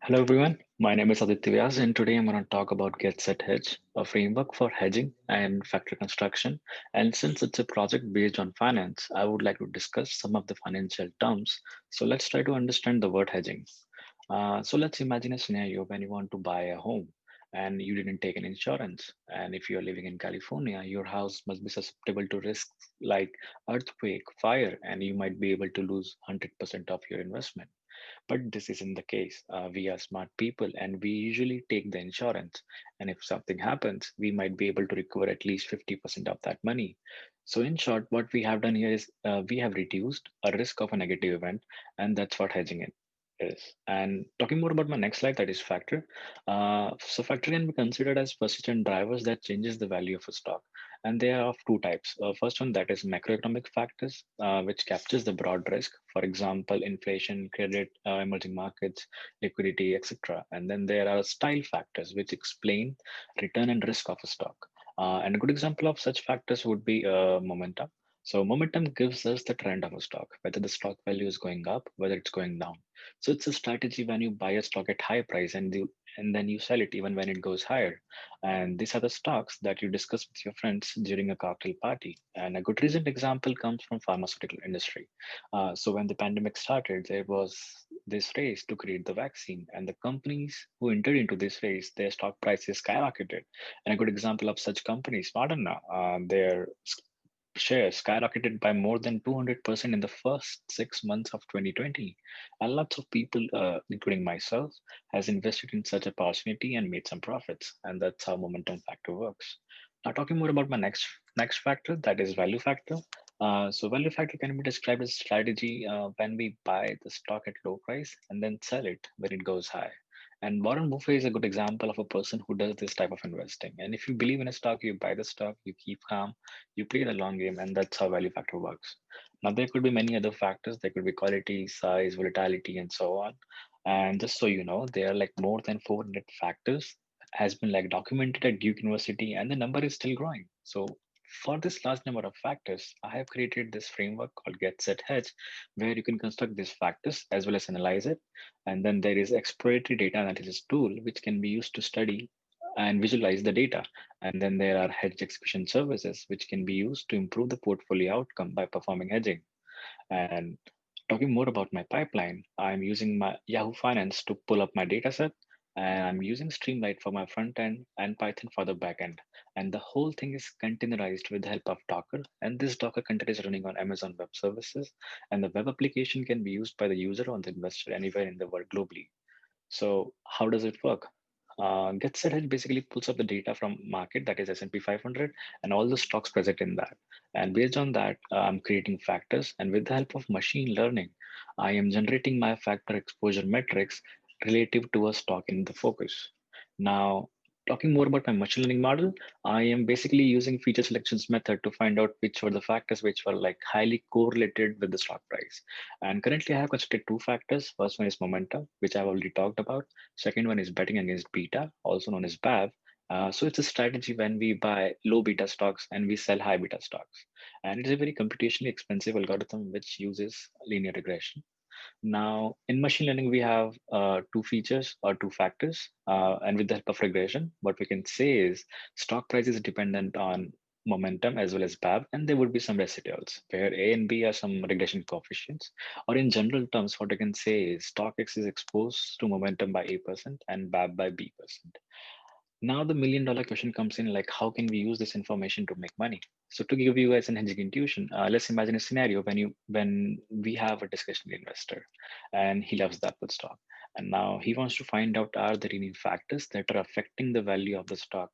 Hello everyone, my name is Aditya Vyas and today I'm going to talk about Set Hedge, a framework for hedging and factory construction. And since it's a project based on finance, I would like to discuss some of the financial terms. So let's try to understand the word hedging. So let's imagine a scenario when you want to buy a home and you didn't take an insurance. And if you're living in California, your house must be susceptible to risks like earthquake, fire, and you might be able to lose 100% of your investment. But this isn't the case. We are smart people and we usually take the insurance. And if something happens, we might be able to recover at least 50% of that money. So, in short, what we have done here is we have reduced a risk of a negative event, and that's what hedging is. And talking more about my next slide, that is factor. So, factor can be considered as persistent drivers that changes the value of a stock. And they are of two types. First one, that is macroeconomic factors, which captures the broad risk, for example, inflation, credit, emerging markets, liquidity, etc. And then there are style factors, which explain return and risk of a stock. And a good example of such factors would be momentum. So momentum gives us the trend of a stock, whether the stock value is going up, whether it's going down. So it's a strategy when you buy a stock at high price and then you sell it even when it goes higher. And these are the stocks that you discuss with your friends during a cocktail party. And a good recent example comes from pharmaceutical industry. So when the pandemic started, there was this race to create the vaccine, and the companies who entered into this race, their stock prices skyrocketed. And a good example of such companies, Moderna, their shares skyrocketed by more than 200% in the first 6 months of 2020. And lots of people, including myself, has invested in such opportunity and made some profits. And that's how momentum factor works. Now, talking more about my next factor, that is value factor. So value factor can be described as strategy when we buy the stock at low price and then sell it when it goes high. And Warren Buffett is a good example of a person who does this type of investing. And if you believe in a stock, you buy the stock, you keep calm, you play the long game, and that's how value factor works. Now, there could be many other factors. There could be quality, size, volatility, and so on. And just so you know, there are like more than 400 factors has been like documented at Duke University, and the number is still growing. So for this large number of factors, I have created this framework called Get Set Hedge, where you can construct these factors as well as analyze it. And then there is exploratory data analysis tool, which can be used to study and visualize the data. And then there are hedge execution services, which can be used to improve the portfolio outcome by performing hedging. And talking more about my pipeline, I'm using my Yahoo Finance to pull up my data set. And I'm using Streamlit for my front end and Python for the back end. And the whole thing is containerized with the help of Docker. And this Docker container is running on Amazon Web Services. And the web application can be used by the user or the investor anywhere in the world globally. So how does it work? Get Set Hedge basically pulls up the data from market, that is S&P 500, and all the stocks present in that. And based on that, I'm creating factors. And with the help of machine learning, I am generating my factor exposure metrics relative to a stock in the focus. Now, talking more about my machine learning model, I am basically using feature selections method to find out which were the factors which were like highly correlated with the stock price. And currently, I have constructed two factors. First one is momentum, which I've already talked about. Second one is betting against beta, also known as BAV. So it's a strategy when we buy low beta stocks and we sell high beta stocks. And it's a very computationally expensive algorithm which uses linear regression. Now, in machine learning, we have two features or two factors. And with the help of regression, what we can say is stock price is dependent on momentum as well as BAB, and there would be some residuals where A and B are some regression coefficients. Or in general terms, what I can say is stock X is exposed to momentum by A% and BAB by B%. Now the $1 million question comes in, like how can we use this information to make money? So to give you guys an hedging intuition, let's imagine a scenario when we have a discretionary investor and he loves the Apple stock. And now he wants to find out are there any factors that are affecting the value of the stock,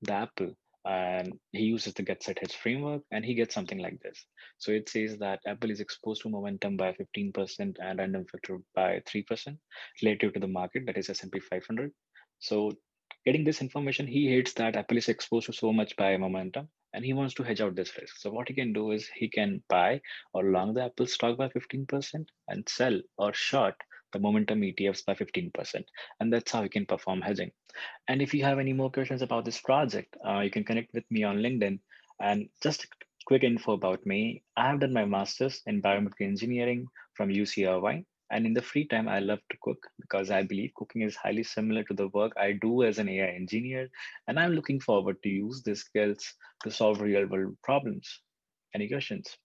the Apple. And he uses the Get Set Hedge framework and he gets something like this. So it says that Apple is exposed to momentum by 15% and random factor by 3% relative to the market, that is S&P 500. So getting this information, he hates that Apple is exposed to so much by momentum and he wants to hedge out this risk. So what he can do is he can buy or long the Apple stock by 15% and sell or short the momentum ETFs by 15%. And that's how he can perform hedging. And if you have any more questions about this project, you can connect with me on LinkedIn. And just a quick info about me, I have done my master's in biomedical engineering from UC Irvine. And in the free time, I love to cook because I believe cooking is highly similar to the work I do as an AI engineer. And I'm looking forward to use these skills to solve real world problems. Any questions?